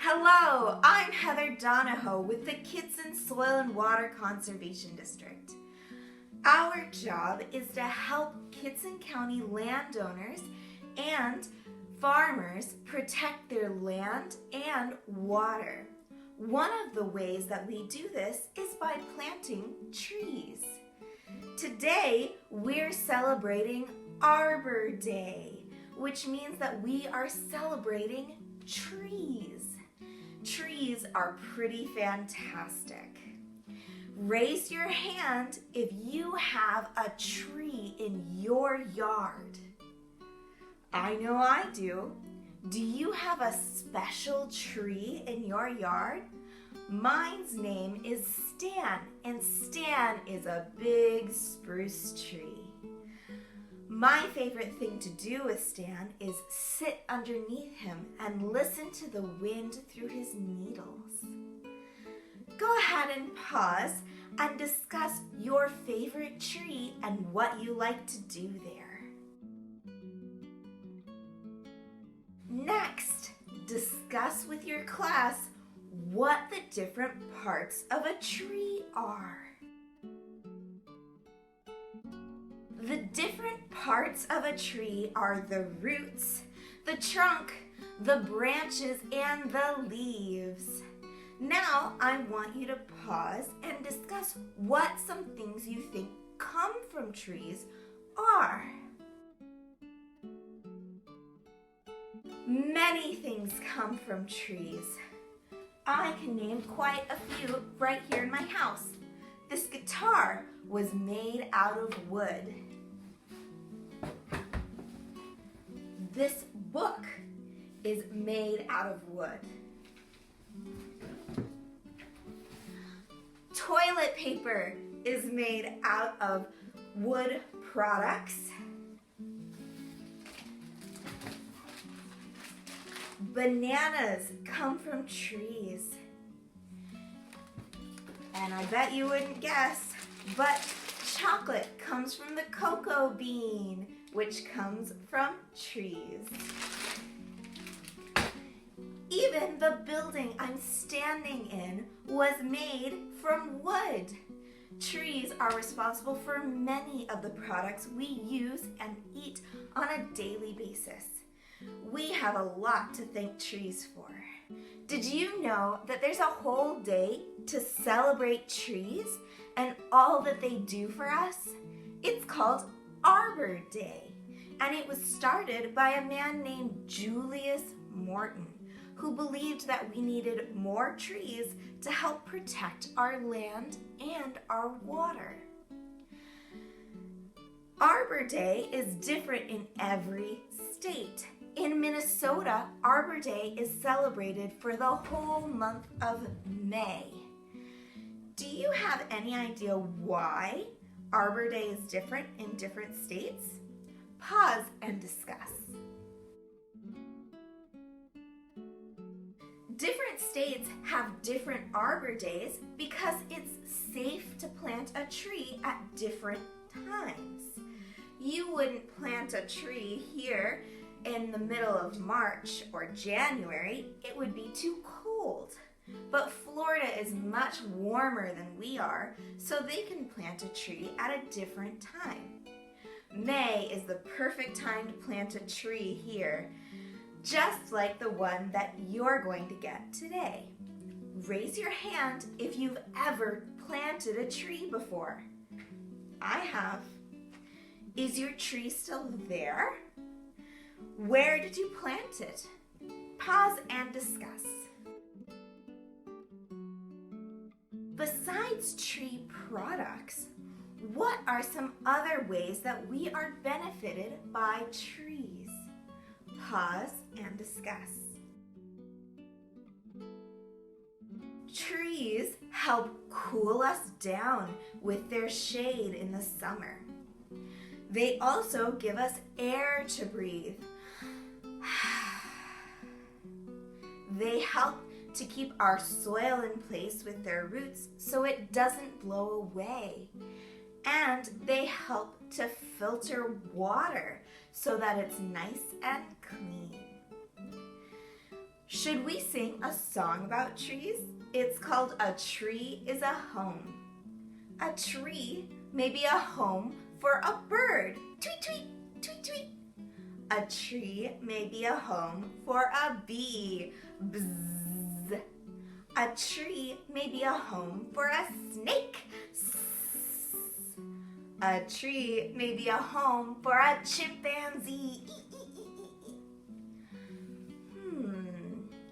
Hello, I'm Heather Donahoe with the Kitson Soil and Water Conservation District. Our job is to help Kitson County landowners and farmers protect their land and water. One of the ways that we do this is by planting trees. Today, we're celebrating Arbor Day, which means that we are celebrating trees. Trees are pretty fantastic. Raise your hand if you have a tree in your yard. I know I do. Do you have a special tree in your yard? Mine's name is Stan, and Stan is a big spruce tree. My favorite thing to do with Stan is sit underneath him and listen to the wind through his needles. Go ahead and pause and discuss your favorite tree and what you like to do there. Next, discuss with your class what the different parts of a tree are. The different parts of a tree are the roots, the trunk, the branches, and the leaves. Now I want you to pause and discuss what some things you think come from trees are. Many things come from trees. I can name quite a few right here in my house. This guitar was made out of wood. This book is made out of wood. Toilet paper is made out of wood products. Bananas come from trees. And I bet you wouldn't guess, but chocolate comes from the cocoa bean, which comes from trees. Even the building I'm standing in was made from wood. Trees are responsible for many of the products we use and eat on a daily basis. We have a lot to thank trees for. Did you know that there's a whole day to celebrate trees and all that they do for us? It's called Arbor Day, and it was started by a man named Julius Morton, who believed that we needed more trees to help protect our land and our water. Arbor Day is different in every state. In Minnesota, Arbor Day is celebrated for the whole month of May. Do you have any idea why Arbor Day is different in different states? Pause and discuss. Different states have different Arbor Days because it's safe to plant a tree at different times. You wouldn't plant a tree here in the middle of March or January. It would be too cold. But Florida is much warmer than we are, so they can plant a tree at a different time. May is the perfect time to plant a tree here, just like the one that you're going to get today. Raise your hand if you've ever planted a tree before. I have. Is your tree still there? Where did you plant it? Pause and discuss. Besides tree products, what are some other ways that we are benefited by trees? Pause and discuss. Trees help cool us down with their shade in the summer. They also give us air to breathe. They help to keep our soil in place with their roots so it doesn't blow away. And they help to filter water so that it's nice and clean. Should we sing a song about trees? It's called A Tree is a Home. A tree may be a home for a bird. Tweet, tweet, tweet, tweet. A tree may be a home for a bee. Bzzz. A tree may be a home for a snake. A tree may be a home for a chimpanzee.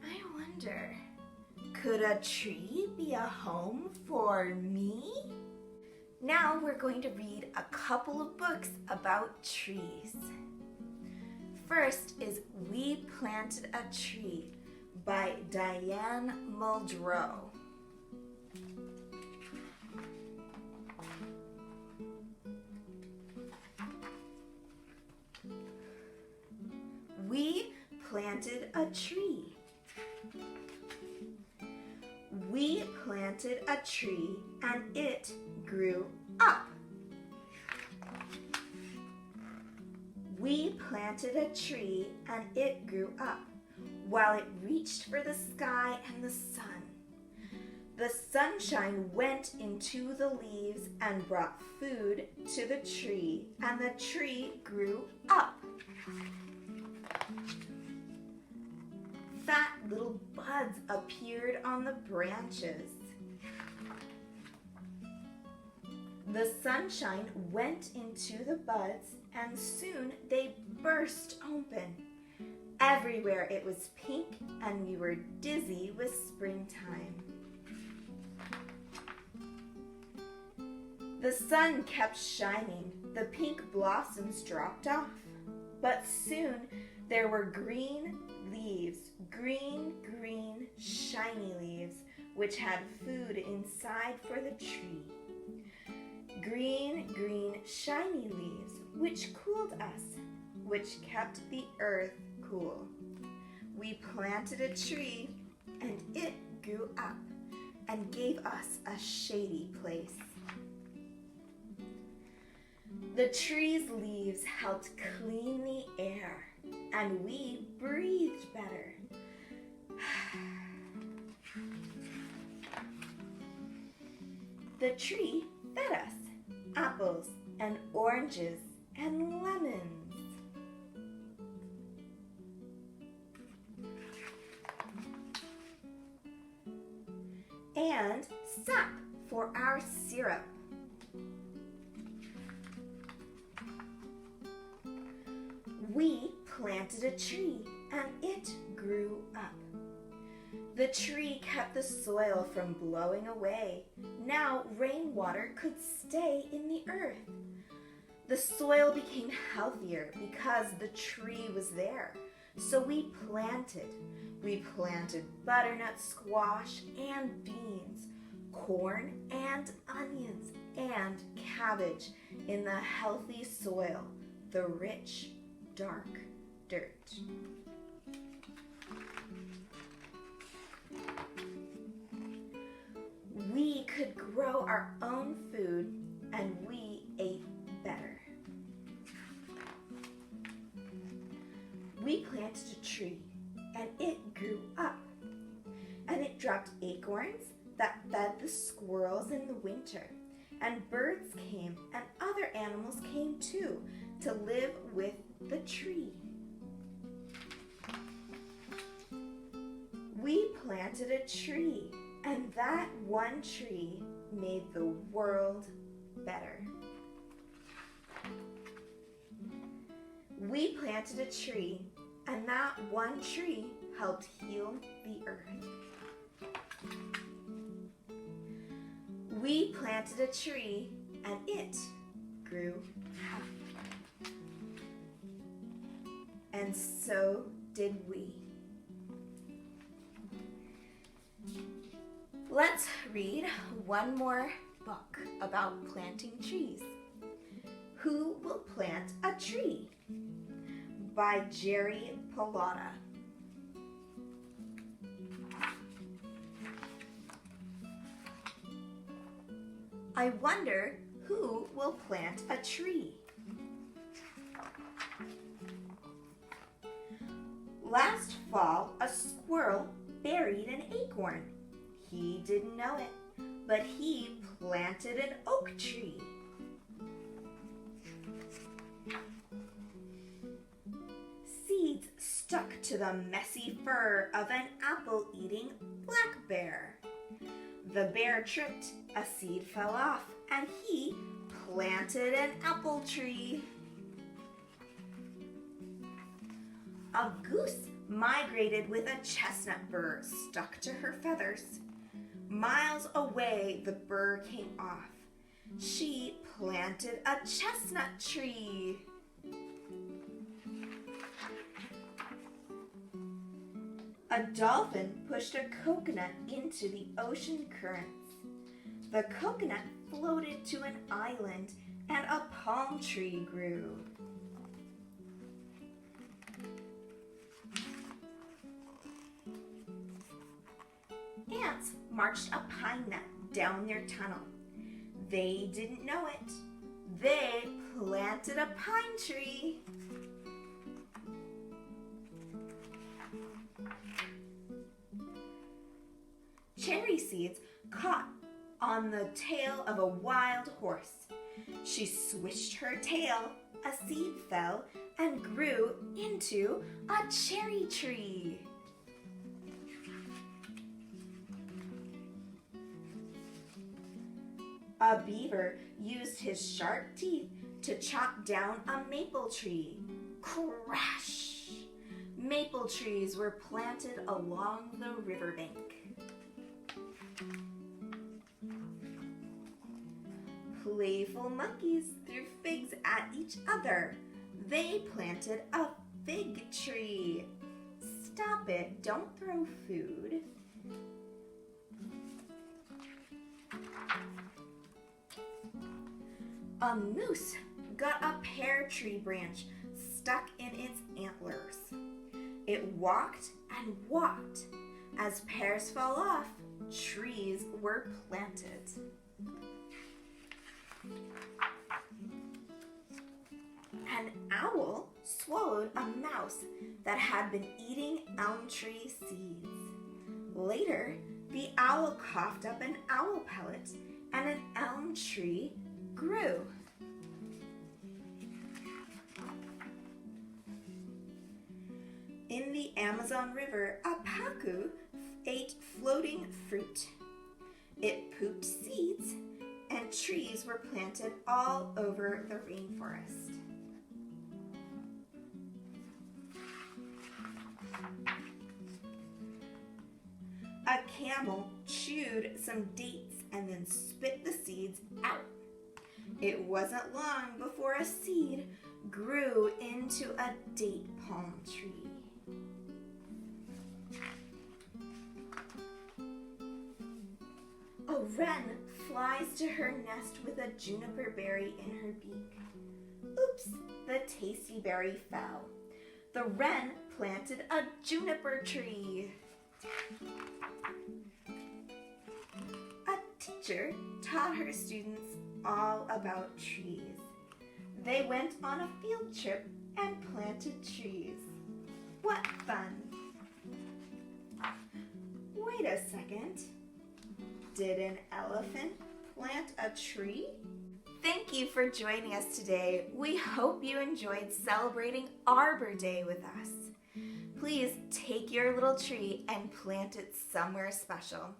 I wonder, could a tree be a home for me? Now we're going to read a couple of books about trees. First is We Planted a Tree by Diane Muldrow. We planted a tree. We planted a tree and it grew up. We planted a tree and it grew up while it reached for the sky and the sun. The sunshine went into the leaves and brought food to the tree, and the tree grew up. Fat little buds appeared on the branches. The sunshine went into the buds, and soon they burst open. Everywhere it was pink, and we were dizzy with springtime. The sun kept shining. The pink blossoms dropped off, but soon there were green leaves, green, shiny leaves, which had food inside for the tree. Green, shiny leaves, which cooled us, which kept the earth cool. We planted a tree, and it grew up and gave us a shady place. The tree's leaves helped clean the air, and we breathed better. The tree fed us apples and oranges and lemons. And sap for our syrup. We planted a tree and it grew up. The tree kept the soil from blowing away. Now rainwater could stay in the earth. The soil became healthier because the tree was there. So we planted. We planted butternut squash and beans, corn and onions, and cabbage in the healthy soil, the rich, dark dirt. We could grow our own food, and we ate better. We planted a tree, and it grew up, and it dropped acorns that fed the squirrels in the winter, and birds came, and other animals came too, to live with the tree. We planted a tree, and that one tree made the world better. We planted a tree, and that one tree helped heal the earth. We planted a tree, and it grew up. And so did we. Let's read one more book about planting trees. Who Will Plant a Tree? By Jerry Palona. I wonder who will plant a tree. Last fall, a squirrel buried an acorn. He didn't know it, but he planted an oak tree. Seeds stuck to the messy fur of an apple-eating black bear. The bear tripped, a seed fell off, and he planted an apple tree. A goose migrated with a chestnut burr stuck to her feathers. Miles away, the burr came off. She planted a chestnut tree. A dolphin pushed a coconut into the ocean currents. The coconut floated to an island and a palm tree grew. Ants marched a pine nut down their tunnel. They didn't know it. They planted a pine tree. Cherry seeds caught on the tail of a wild horse. She swished her tail, a seed fell and grew into a cherry tree. A beaver used his sharp teeth to chop down a maple tree. Crash! Maple trees were planted along the riverbank. Playful monkeys threw figs at each other. They planted a fig tree. Stop it, don't throw food. A moose got a pear tree branch stuck in its antlers. It walked and walked. As pears fell off, trees were planted. An owl swallowed a mouse that had been eating elm tree seeds. Later, the owl coughed up an owl pellet and an elm tree grew. In the Amazon River, a pacu ate floating fruit. It pooped seeds, and trees were planted all over the rainforest. A camel chewed some dates and then spit the seeds out. It wasn't long before a seed grew into a date palm tree. A wren flies to her nest with a juniper berry in her beak. Oops, the tasty berry fell. The wren planted a juniper tree. A teacher taught her students all about trees. They went on a field trip and planted trees. What fun! Wait a second. Did an elephant plant a tree? Thank you for joining us today. We hope you enjoyed celebrating Arbor Day with us. Please take your little tree and plant it somewhere special.